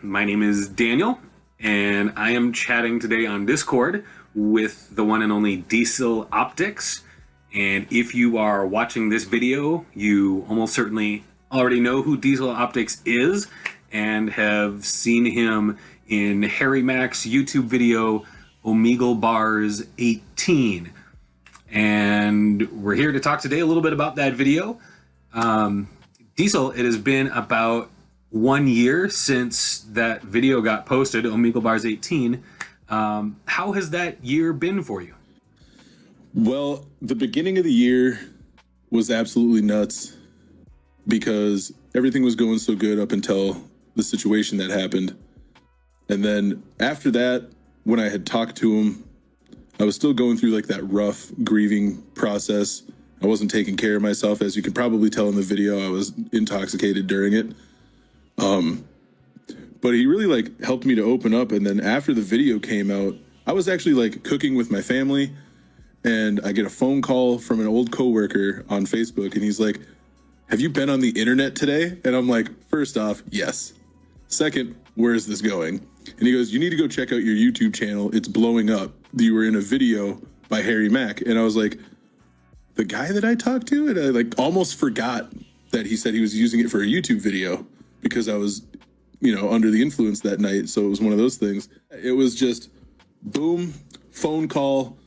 My name is Daniel, and I am chatting today on Discord with the one and only Diesel Optics. And if you are watching this video, you almost certainly already know who Diesel Optics is and have seen him in Harry Mack's YouTube video, Omegle Bars 18. And we're here to talk today a little bit about that video. Diesel, it has been about 1 year since that video got posted, Omegle Bars 18. How has that year been for you? Well, the beginning of the year was absolutely nuts because everything was going so good up until the situation that happened. And then after that, when I had talked to him, I was still going through like that rough grieving process. I wasn't taking care of myself. As you can probably tell in the video, I was intoxicated during it. But he really like helped me to open up. And then after the video came out, I was actually like cooking with my family, and I get a phone call from an old coworker on Facebook, and he's like, "Have you been on the internet today?" And I'm like, first off, yes. Second, where is this going? And he goes, "You need to go check out your YouTube channel. It's blowing up. You were in a video by Harry Mack." And I was like, the guy that I talked to? And I like almost forgot that he said he was using it for a YouTube video because I was, under the influence that night. So it was one of those things. It was just boom, phone call.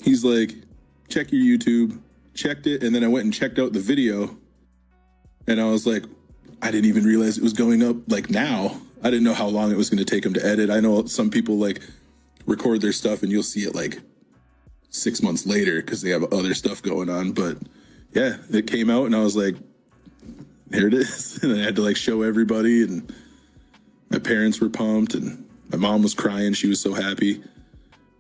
He's like, check your YouTube, checked it. And then I went and checked out the video. And I was like, I didn't even realize it was going up like now. I didn't know how long it was going to take him to edit. I know some people like record their stuff and you'll see it like 6 months later because they have other stuff going on. But yeah, it came out and I was like, here it is. And I had to like show everybody, and my parents were pumped and my mom was crying. She was so happy.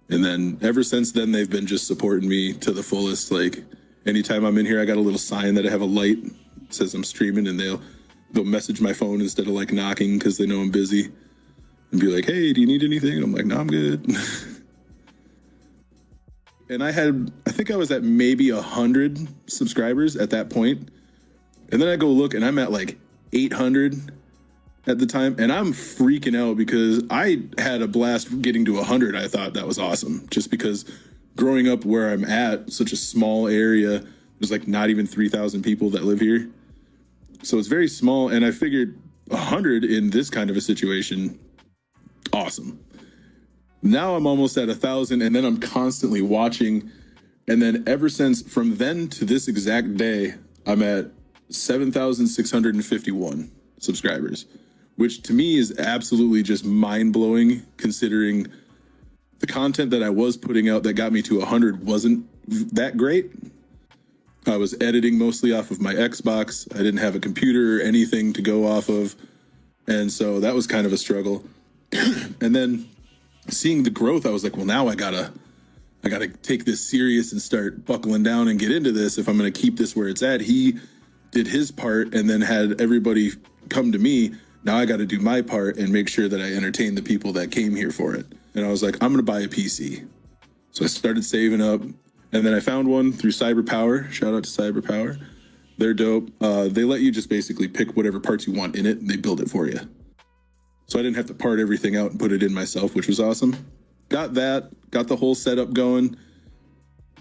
And then ever since then, they've been just supporting me to the fullest. Like anytime I'm in here, I got a little sign that I have a light that says I'm streaming, and they'll message my phone instead of like knocking because they know I'm busy, and be like, "Hey, do you need anything?" And I'm like, "No, I'm good." And I think I was at maybe 100 subscribers at that point. And then I go look and I'm at like 800 at the time. And I'm freaking out because I had a blast getting to 100. I thought that was awesome. Just because growing up where I'm at, such a small area, there's like not even 3,000 people that live here. So it's very small. And I figured 100 in this kind of a situation, awesome. Now I'm almost at 1,000, and then I'm constantly watching. And then ever since from then to this exact day, I'm at 7,651 subscribers, which to me is absolutely just mind blowing, considering the content that I was putting out that got me to 100 wasn't that great. I was editing mostly off of my Xbox. I didn't have a computer or anything to go off of. And so that was kind of a struggle. And then seeing the growth, I was like, well, now I gotta take this serious and start buckling down and get into this if I'm going to keep this where it's at. He did his part and then had everybody come to me. Now I got to do my part and make sure that I entertain the people that came here for it. And I was like, I'm going to buy a PC. So I started saving up, and then I found one through CyberPower. Shout out to CyberPower. They're dope. They let you just basically pick whatever parts you want in it, and they build it for you. So I didn't have to part everything out and put it in myself, which was awesome. Got that, got the whole setup going,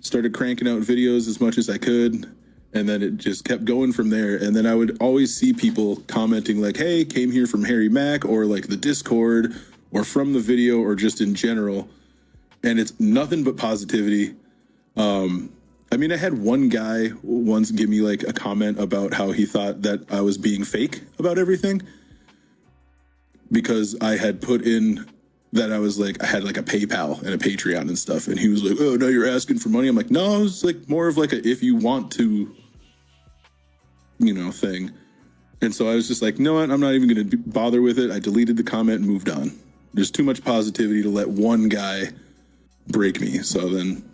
started cranking out videos as much as I could, and then it just kept going from there. And then I would always see people commenting like, hey, came here from Harry Mack, or like the Discord, or from the video, or just in general. And it's nothing but positivity. I had one guy once give me like a comment about how he thought that I was being fake about everything, because I had put in that I was like, I had like a PayPal and a Patreon and stuff. And he was like, oh, now you're asking for money. I'm like, no, it's like more of like a, if you want to, thing. And so I was just like, you know what? I'm not even going to bother with it. I deleted the comment and moved on. There's too much positivity to let one guy break me. So then,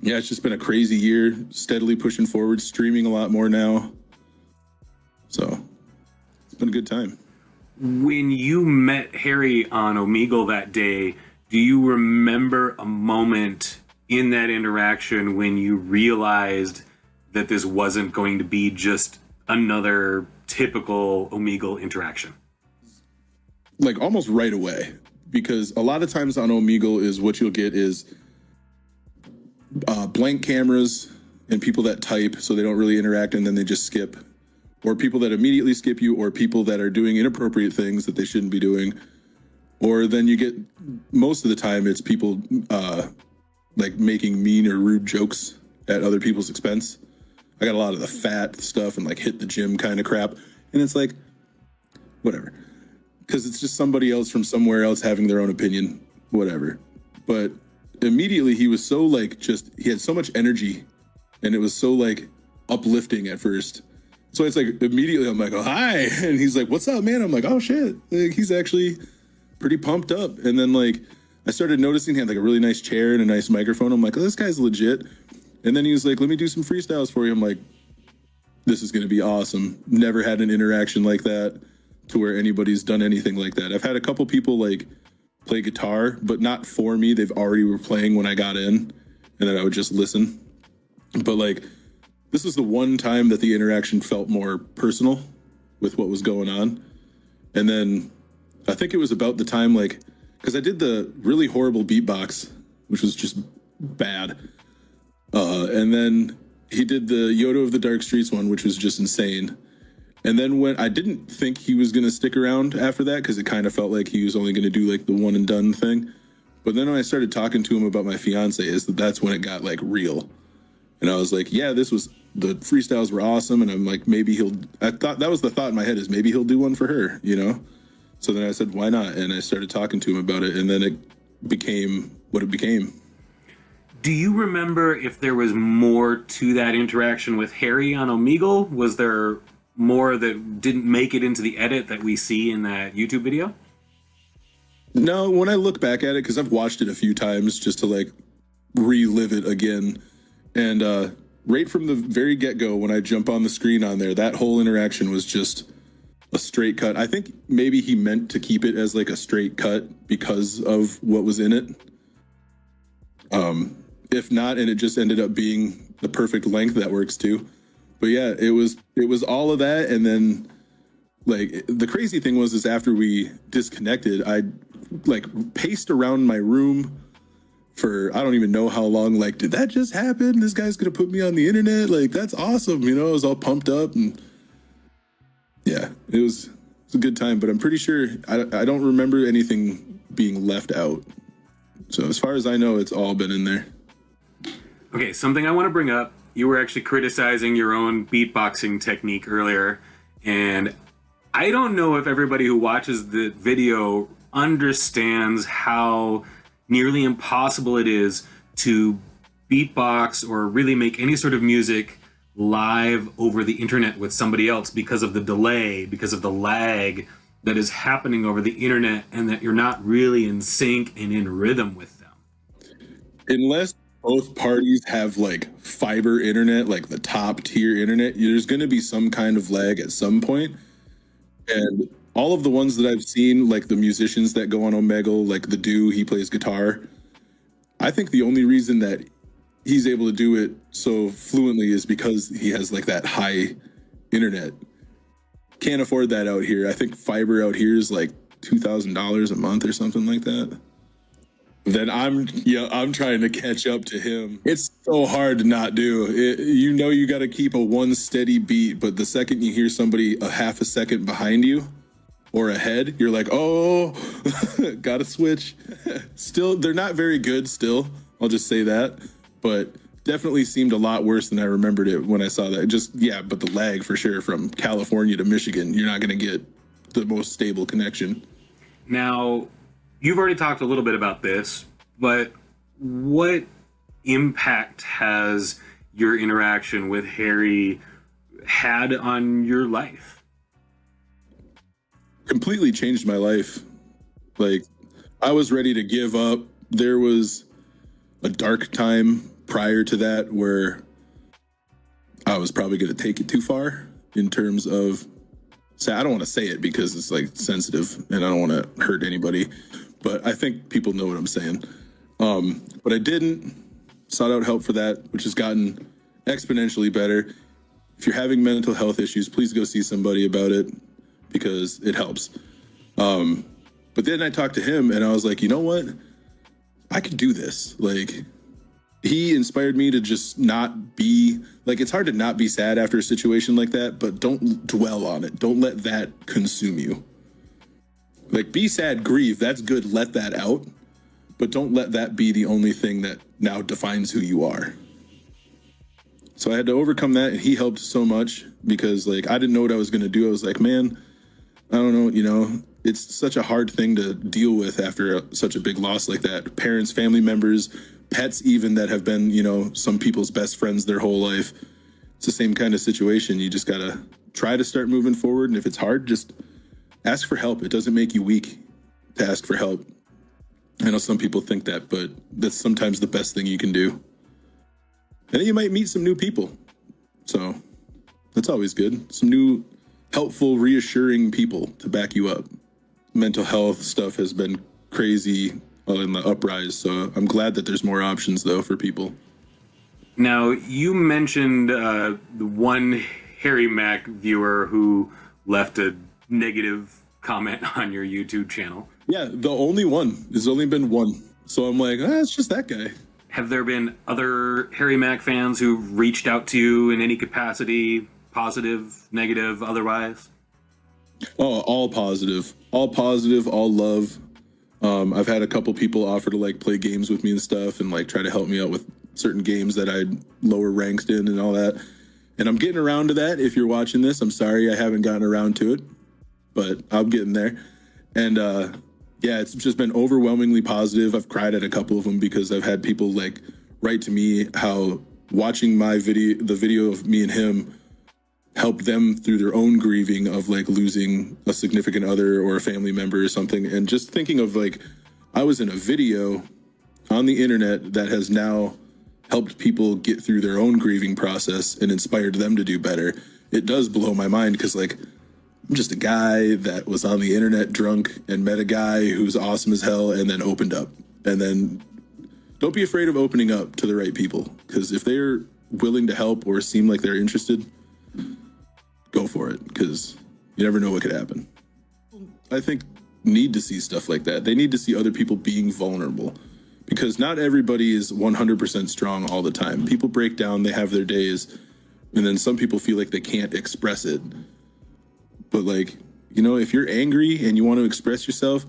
yeah, it's just been a crazy year, steadily pushing forward, streaming a lot more now. So it's been a good time. When you met Harry on Omegle that day, do you remember a moment in that interaction when you realized that this wasn't going to be just another typical Omegle interaction? like almost right away, because a lot of times on Omegle is what you'll get is blank cameras and people that type so they don't really interact and then they just skip, or people that immediately skip you, or people that are doing inappropriate things that they shouldn't be doing. Or then you get, most of the time it's people like making mean or rude jokes at other people's expense. I got a lot of the fat stuff and like hit the gym kind of crap, and it's like whatever, because it's just somebody else from somewhere else having their own opinion, whatever. But immediately he was so like, just, he had so much energy and it was so like uplifting at first. So it's like immediately I'm like, oh, hi. And he's like, what's up, man? I'm like, oh shit. Like, he's actually pretty pumped up. And then like, I started noticing he had like a really nice chair and a nice microphone. I'm like, oh, this guy's legit. And then he was like, let me do some freestyles for you. I'm like, this is going to be awesome. Never had an interaction like that to where anybody's done anything like that. I've had a couple people like play guitar, but not for me. They've already were playing when I got in, and then I would just listen. But like, this was the one time that the interaction felt more personal with what was going on. And then I think it was about the time, like, because I did the really horrible beatbox, which was just bad. And then he did the Yoda of the Dark Streets one, which was just insane. And then when I didn't think he was going to stick around after that, because it kind of felt like he was only going to do like the one and done thing. But then when I started talking to him about my fiance, that's when it got like real. And I was like, yeah, the freestyles were awesome. And I'm like, I thought that was the thought in my head, is maybe he'll do one for her, you know? So then I said, why not? And I started talking to him about it. And then it became what it became. Do you remember if there was more to that interaction with Harry on Omegle? Was there more that didn't make it into the edit that we see in that YouTube video? No, when I look back at it, because I've watched it a few times just to like relive it again. And right from the very get-go, when I jump on the screen on there, that whole interaction was just a straight cut. I think maybe he meant to keep it as like a straight cut because of what was in it. If not, and it just ended up being the perfect length, that works too. But yeah, it was all of that. And then like the crazy thing is after we disconnected, I like paced around my room for I don't even know how long. Like, did that just happen? This guy's gonna put me on the internet? Like, that's awesome. You know, I was all pumped up, and yeah, it was a good time. But I'm pretty sure I don't remember anything being left out. So as far as I know, it's all been in there. Okay, something I want to bring up. You were actually criticizing your own beatboxing technique earlier, and I don't know if everybody who watches the video understands how nearly impossible it is to beatbox or really make any sort of music live over the internet with somebody else because of the delay, because of the lag that is happening over the internet, and that you're not really in sync and in rhythm with them. Unless both parties have like fiber internet, like the top tier internet, there's going to be some kind of lag at some point. And all of the ones that I've seen, like the musicians that go on Omegle, like the dude, he plays guitar. I think the only reason that he's able to do it so fluently is because he has like that high internet. Can't afford that out here. I think fiber out here is like $2,000 a month or something like that. Then I'm trying to catch up to him. It's so hard to not do it. You know, you got to keep a one steady beat, but the second you hear somebody a half a second behind you or ahead, you're like, oh, gotta switch. Still, they're not very good still. I'll just say that, but definitely seemed a lot worse than I remembered it when I saw that. But the lag for sure from California to Michigan, you're not going to get the most stable connection. Now, you've already talked a little bit about this, but what impact has your interaction with Harry had on your life? Completely changed my life. Like, I was ready to give up. There was a dark time prior to that where I was probably going to take it too far in terms of, I don't want to say it because it's like sensitive and I don't want to hurt anybody, but I think people know what I'm saying. But I didn't. Sought out help for that, which has gotten exponentially better. If you're having mental health issues, please go see somebody about it because it helps. But then I talked to him and I was like, you know what? I could do this. Like, he inspired me to just not be like, it's hard to not be sad after a situation like that, but don't dwell on it. Don't let that consume you. Like, be sad, grieve. That's good. Let that out. But don't let that be the only thing that now defines who you are. So I had to overcome that, and he helped so much because, like, I didn't know what I was going to do. I was like, man, I don't know, you know, it's such a hard thing to deal with after such a big loss like that. Parents, family members, pets even that have been, you know, some people's best friends their whole life. It's the same kind of situation. You just got to try to start moving forward. And if it's hard, just ask for help. It doesn't make you weak to ask for help. I know some people think that, but that's sometimes the best thing you can do. And then you might meet some new people. So that's always good. Some new, helpful, reassuring people to back you up. Mental health stuff has been crazy in the uprise. So I'm glad that there's more options, though, for people. Now, you mentioned the one Harry Mack viewer who left a negative comment on your YouTube channel. Yeah, the only one. There's only been one. So I'm like, it's just that guy. Have there been other Harry Mack fans who reached out to you in any capacity, positive, negative, otherwise? Oh, all positive, all love. I've had a couple people offer to like play games with me and stuff and like try to help me out with certain games that I'm lower ranked in and all that. And I'm getting around to that. If you're watching this, I'm sorry I haven't gotten around to it, but I'm getting there. And yeah, it's just been overwhelmingly positive. I've cried at a couple of them because I've had people like write to me how watching the video of me and him helped them through their own grieving of like losing a significant other or a family member or something. And just thinking of like, I was in a video on the internet that has now helped people get through their own grieving process and inspired them to do better. It does blow my mind because like, I'm just a guy that was on the internet drunk and met a guy who's awesome as hell and then opened up. And then don't be afraid of opening up to the right people, because if they're willing to help or seem like they're interested, go for it, because you never know what could happen. I think need to see stuff like that. They need to see other people being vulnerable, because not everybody is 100% strong all the time. People break down, they have their days, and then some people feel like they can't express it. But like, you know, if you're angry and you want to express yourself,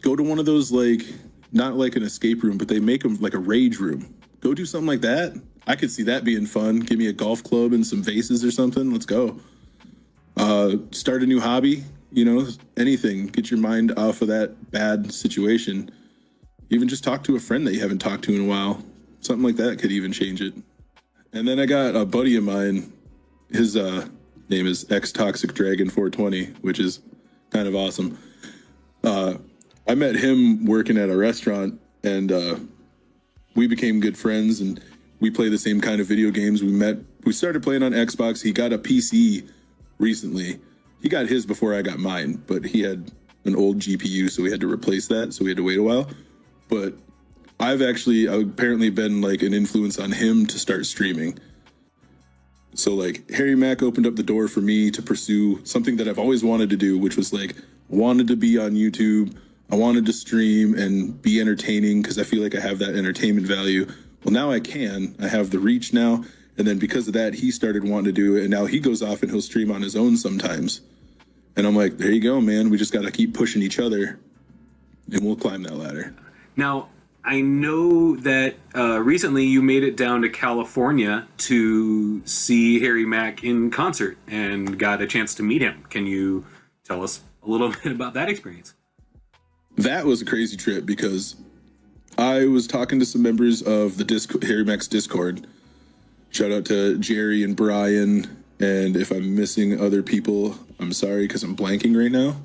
go to one of those, like, not like an escape room, but they make them like a rage room. Go do something like that. I could see that being fun. Give me a golf club and some vases or something. Let's go. Start a new hobby, you know, anything. Get your mind off of that bad situation. Even just talk to a friend that you haven't talked to in a while. Something like that could even change it. And then I got a buddy of mine. His name is Toxic Dragon 420, which is kind of awesome. I met him working at a restaurant, and we became good friends, and we play the same kind of video games. We started playing on Xbox. He got a PC recently. He got his before I got mine, but he had an old GPU, so we had to replace that. So we had to wait a while. But I've apparently been like an influence on him to start streaming. So like Harry Mack opened up the door for me to pursue something that I've always wanted to do, which was like, wanted to be on YouTube. I wanted to stream and be entertaining because I feel like I have that entertainment value. Well, now I can. I have the reach now. And then because of that, he started wanting to do it. And now he goes off and he'll stream on his own sometimes. And I'm like, there you go, man. We just got to keep pushing each other and we'll climb that ladder. Now, I know that recently you made it down to California to see Harry Mack in concert and got a chance to meet him. Can you tell us a little bit about that experience? That was a crazy trip because I was talking to some members of the Harry Mack's Discord. Shout out to Jerry and Brian. And if I'm missing other people, I'm sorry because I'm blanking right now.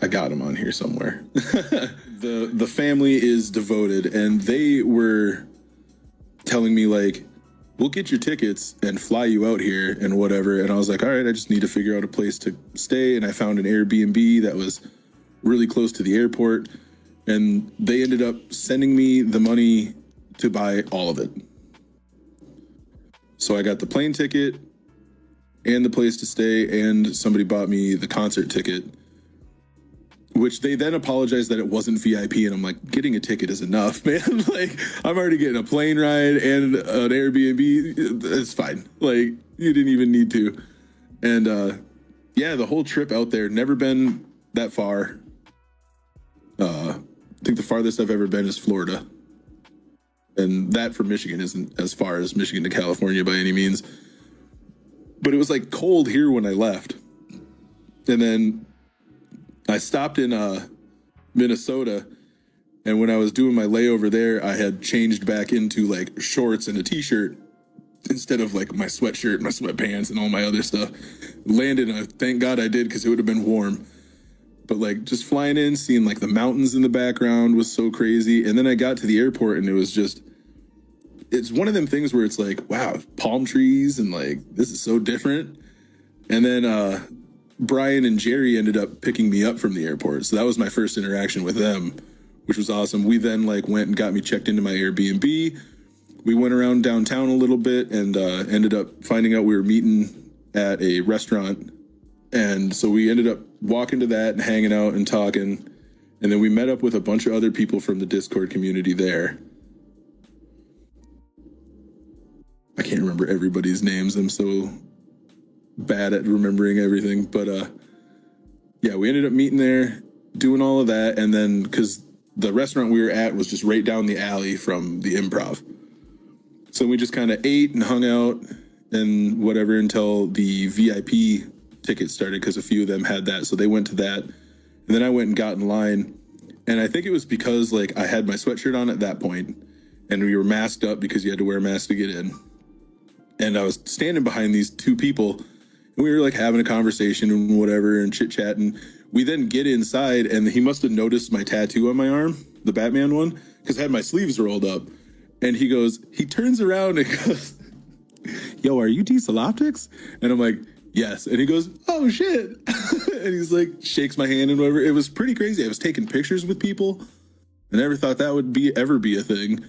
I got them on here somewhere. The family is devoted, and they were telling me like, we'll get your tickets and fly you out here and whatever. And I was like, all right, I just need to figure out a place to stay. And I found an Airbnb that was really close to the airport. And they ended up sending me the money to buy all of it. So I got the plane ticket, and the place to stay, and somebody bought me the concert ticket, which they then apologized that it wasn't VIP. And I'm like, getting a ticket is enough, man. Like, I'm already getting a plane ride and an Airbnb. It's fine. Like, you didn't even need to. And yeah, the whole trip out there, never been that far. I think the farthest I've ever been is Florida. And that for Michigan isn't as far as Michigan to California by any means. But it was like cold here when I left. And then I stopped in Minnesota. And when I was doing my layover there, I had changed back into like shorts and a t-shirt instead of like my sweatshirt, my sweatpants, and all my other stuff. Landed, and thank God I did, because it would have been warm. But like just flying in, seeing like the mountains in the background was so crazy. And then I got to the airport, and it was just, it's one of them things where it's like, wow, palm trees, and like, this is so different. And then Brian and Jerry ended up picking me up from the airport. So that was my first interaction with them, which was awesome. We then like went and got me checked into my Airbnb. We went around downtown a little bit and ended up finding out we were meeting at a restaurant. And so we ended up walking to that and hanging out and talking. And then we met up with a bunch of other people from the Discord community there. I can't remember everybody's names. I'm so bad at remembering everything. But yeah, we ended up meeting there, doing all of that. And then, because the restaurant we were at was just right down the alley from the Improv. So we just kind of ate and hung out and whatever until the VIP tickets started, because a few of them had that. So they went to that. And then I went and got in line. And I think it was because like I had my sweatshirt on at that point, and we were masked up because you had to wear a mask to get in. And I was standing behind these two people, and we were like having a conversation and whatever and chit chatting. We then get inside, and he must have noticed my tattoo on my arm, the Batman one, because I had my sleeves rolled up. And he turns around and goes, "Yo, are you Diesel Optics?" And I'm like, "Yes." And he goes, "Oh shit." And he's like, shakes my hand and whatever. It was pretty crazy. I was taking pictures with people. I never thought that would ever be a thing.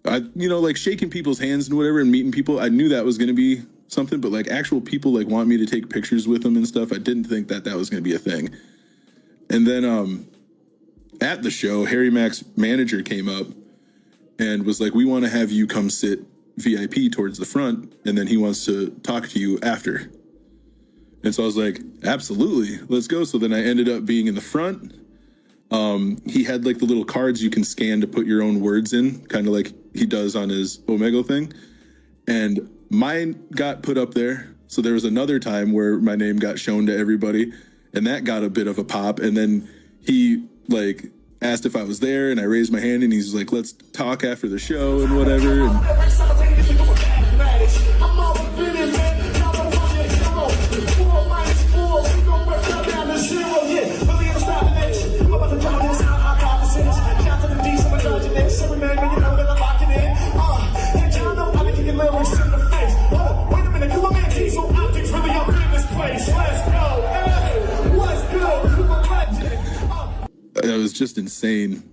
Like shaking people's hands and whatever and meeting people, I knew that was going to be something, but like actual people like want me to take pictures with them and stuff, I didn't think that was going to be a thing. And then at the show, Harry Mack's manager came up and was like, "We want to have you come sit VIP towards the front, and then he wants to talk to you after." And so I was like, absolutely, let's go. So then I ended up being in the front. He had like the little cards you can scan to put your own words in, kind of like he does on his Omegle thing. And mine got put up there. So there was another time where my name got shown to everybody, and that got a bit of a pop. And then he like asked if I was there, and I raised my hand, and he's like, "Let's talk after the show," and whatever. It was just insane.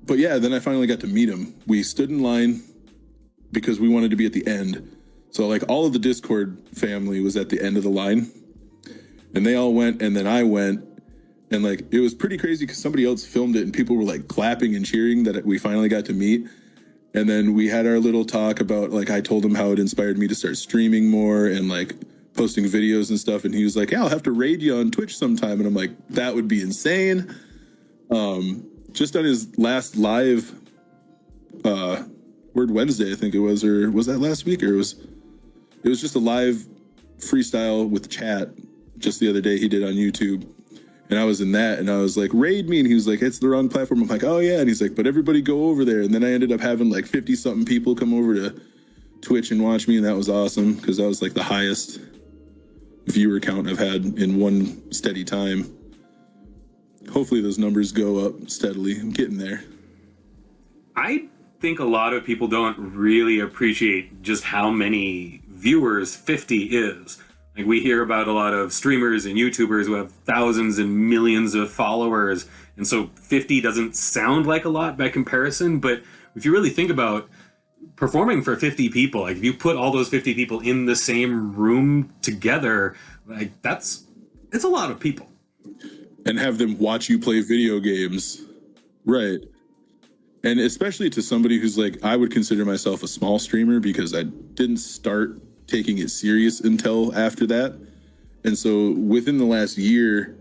But yeah, then I finally got to meet him. We stood in line because we wanted to be at the end. So like all of the Discord family was at the end of the line, and they all went, and then I went, and like it was pretty crazy because somebody else filmed it and people were like clapping and cheering that we finally got to meet. And then we had our little talk about, like, I told him how it inspired me to start streaming more and like posting videos and stuff. And he was like, "Yeah, I'll have to raid you on Twitch sometime." And I'm like, that would be insane. Just on his last live Word Wednesday, I think it was, or was that last week? Or it was just a live freestyle with chat just the other day he did on YouTube. And I was in that, and I was like, "Raid me," and he was like, "It's the wrong platform." I'm like, "Oh yeah," and he's like, "But everybody go over there." And then I ended up having like 50 something people come over to Twitch and watch me, and that was awesome because that was like the highest viewer count I've had in one steady time. Hopefully those numbers go up steadily. I'm getting there. I think a lot of people don't really appreciate just how many viewers 50 is. Like, we hear about a lot of streamers and YouTubers who have thousands and millions of followers, and so 50 doesn't sound like a lot by comparison, but if you really think about performing for 50 people, like if you put all those 50 people in the same room together, like it's a lot of people. And have them watch you play video games. Right. And especially to somebody who's like, I would consider myself a small streamer because I didn't start taking it serious until after that. And so within the last year,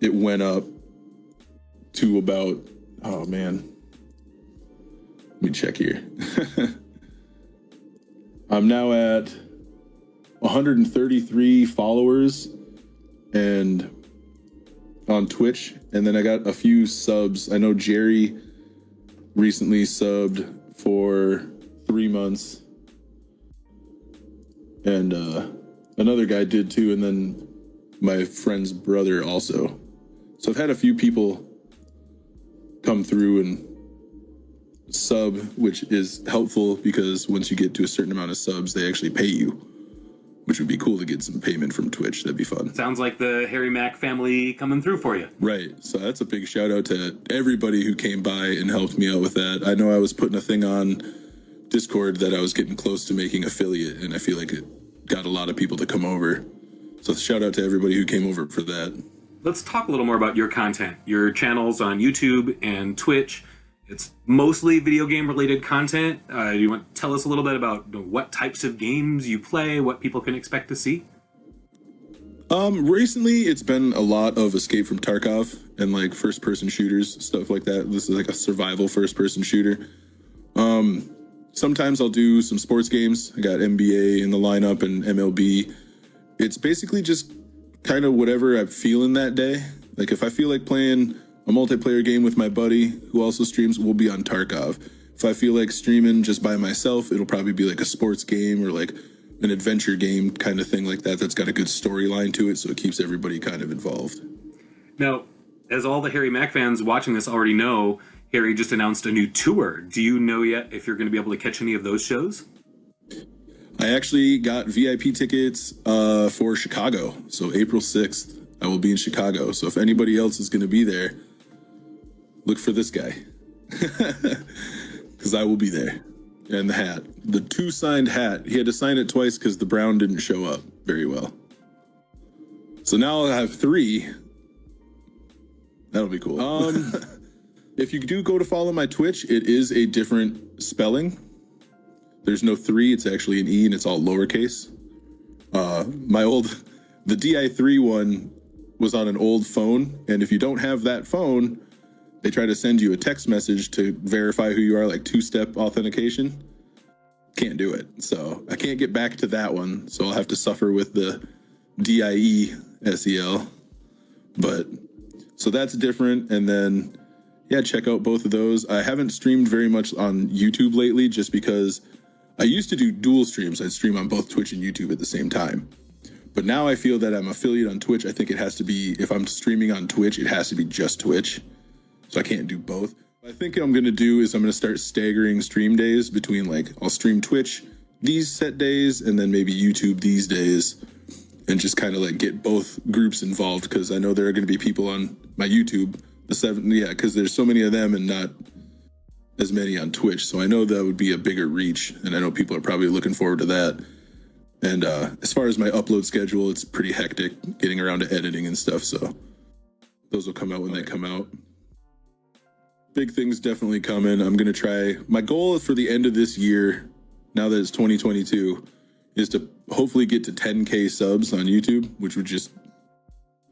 it went up to about, oh man, let me check here. I'm now at 133 followers and on Twitch. And then I got a few subs. I know Jerry recently subbed for 3 months. And another guy did too. And then my friend's brother also. So I've had a few people come through and sub, which is helpful because once you get to a certain amount of subs, they actually pay you, which would be cool to get some payment from Twitch. That'd be fun. Sounds like the Harry Mack family coming through for you. Right. So that's a big shout out to everybody who came by and helped me out with that. I know I was putting a thing on Discord that I was getting close to making affiliate, and I feel like it got a lot of people to come over. So shout out to everybody who came over for that. Let's talk a little more about your content, your channels on YouTube and Twitch. It's mostly video game related content. You want to tell us a little bit about what types of games you play, what people can expect to see? Recently it's been a lot of Escape from Tarkov and like first person shooters, stuff like that. This is like a survival first person shooter. Sometimes I'll do some sports games. I got NBA in the lineup and MLB. It's basically just kind of whatever I'm feeling that day. Like if I feel like playing a multiplayer game with my buddy who also streams, we'll be on Tarkov. If I feel like streaming just by myself, it'll probably be like a sports game or like an adventure game kind of thing like that. That's got a good storyline to it, so it keeps everybody kind of involved. Now, as all the Harry Mack fans watching this already know, Harry just announced a new tour. Do you know yet if you're going to be able to catch any of those shows? I actually got VIP tickets for Chicago. So April 6th, I will be in Chicago. So if anybody else is going to be there, look for this guy. Because I will be there. And the hat. The 2 signed hat. He had to sign it twice because the brown didn't show up very well. So now I'll have 3. That'll be cool. If you do go to follow my Twitch, it is a different spelling. There's no 3, it's actually an E and it's all lowercase. The DI3 one was on an old phone. And if you don't have that phone, they try to send you a text message to verify who you are, like 2-step authentication. Can't do it. So I can't get back to that one. So I'll have to suffer with the DIE SEL. But so that's different. And then, yeah, check out both of those. I haven't streamed very much on YouTube lately just because I used to do dual streams. I'd stream on both Twitch and YouTube at the same time. But now I feel that I'm affiliate on Twitch. I think it has to be, if I'm streaming on Twitch, it has to be just Twitch. So I can't do both. What I think I'm going to do is I'm going to start staggering stream days between, like, I'll stream Twitch these set days and then maybe YouTube these days, and just kind of like get both groups involved, because I know there are going to be people on my YouTube, because there's so many of them and not as many on Twitch. So I know that would be a bigger reach, and I know people are probably looking forward to that. And as far as my upload schedule, it's pretty hectic getting around to editing and stuff. So those will come out when they come out. Big things definitely coming. I'm going to try. My goal for the end of this year, now that it's 2022, is to hopefully get to 10K subs on YouTube, which would just,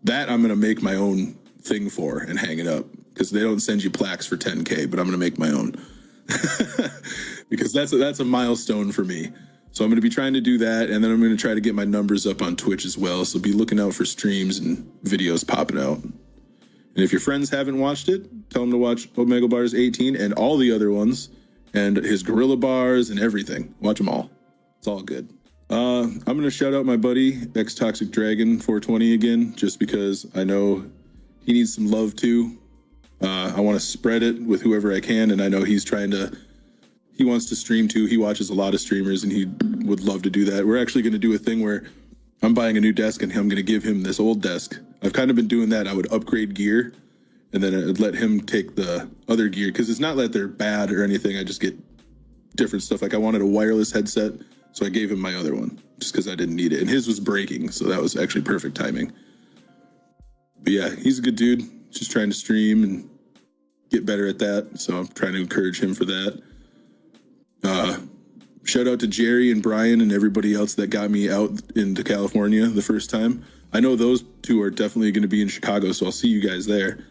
that I'm going to make my own thing for and hang it up, because they don't send you plaques for 10K, but I'm going to make my own because that's a milestone for me. So I'm going to be trying to do that. And then I'm going to try to get my numbers up on Twitch as well. So be looking out for streams and videos popping out. And if your friends haven't watched it, tell them to watch Omegle Bars 18 and all the other ones, and his Gorilla Bars and everything. Watch them all. It's all good. I'm going to shout out my buddy, Toxic Dragon 420 again, just because I know he needs some love too. I want to spread it with whoever I can, and I know he wants to stream too. He watches a lot of streamers, and he would love to do that. We're actually going to do a thing where I'm buying a new desk, and I'm going to give him this old desk. I've kind of been doing that. I would upgrade gear, and then I'd let him take the other gear, because it's not that they're bad or anything. I just get different stuff. Like I wanted a wireless headset, so I gave him my other one just because I didn't need it. And his was breaking, so that was actually perfect timing. But yeah, he's a good dude. Just trying to stream and get better at that. So I'm trying to encourage him for that. Shout out to Jerry and Brian and everybody else that got me out into California the first time. I know those two are definitely going to be in Chicago, so I'll see you guys there.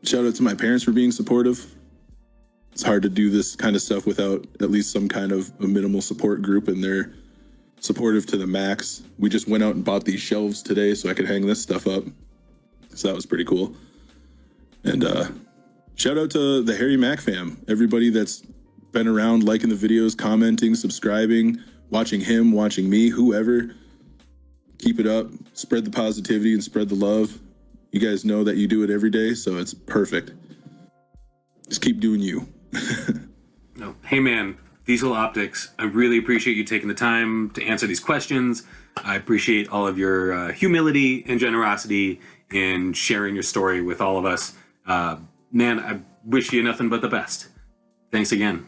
Shout out to my parents for being supportive. It's hard to do this kind of stuff without at least some kind of a minimal support group, and they're supportive to the max. We just went out and bought these shelves today so I could hang this stuff up. So that was pretty cool. And shout out to the Harry Mack fam. Everybody that's been around liking the videos, commenting, subscribing, watching him, watching me, whoever. Keep it up. Spread the positivity and spread the love. You guys know that you do it every day, so it's perfect. Just keep doing you. No. Hey man, Diesel Optics, I really appreciate you taking the time to answer these questions. I appreciate all of your humility and generosity in sharing your story with all of us. Man, I wish you nothing but the best. Thanks again.